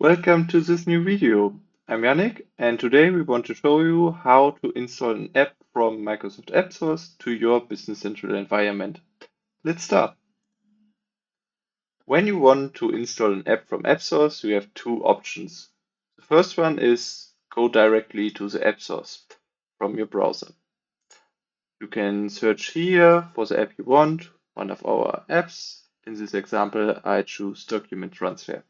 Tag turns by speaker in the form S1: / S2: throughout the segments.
S1: Welcome to this new video. I'm Yannick, and today we want to show you how to install an app from Microsoft AppSource to your Business Central environment. Let's start. When you want to install an app from AppSource, you have two options. The first one is go directly to the AppSource from your browser. You can search here for the app you want, one of our apps. In this example, I choose Document Transfer.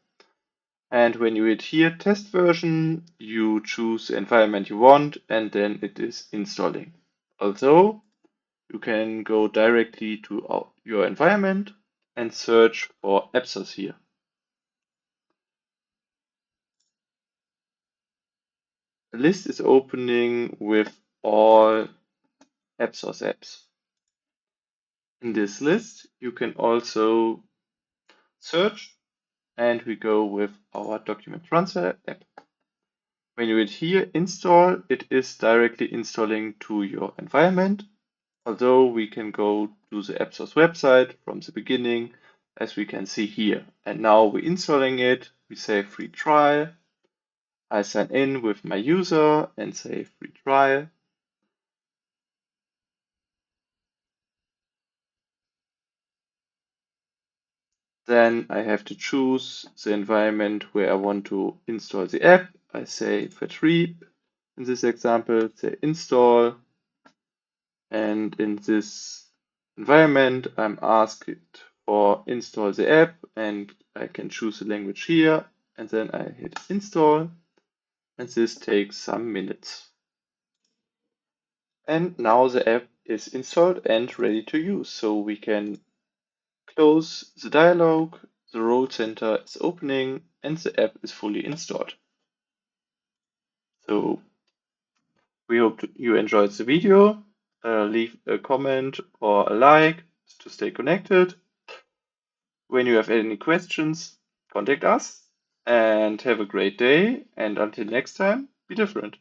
S1: And when you hit here test version, you choose the environment you want and then it is installing. Also, you can go directly to your environment and search for AppSource here. The list is opening with all AppSource apps. In this list, you can also search and we go with our document transfer app. When you hit here install, it is directly installing to your environment. Although we can go to the AppSource website from the beginning, as we can see here. And now we're installing it. We say free trial. I sign in with my user and say free trial. Then I have to choose the environment where I want to install the app. I say Vertrieb. In this example, say install. And in this environment, I'm asked for install the app and I can choose the language here and then I hit install and this takes some minutes. And now the app is installed and ready to use. So we can close the dialog, the role center is opening and the app is fully installed. So we hope you enjoyed the video. Leave a comment or a like to stay connected. When you have any questions, contact us and have a great day. And until next time, be different.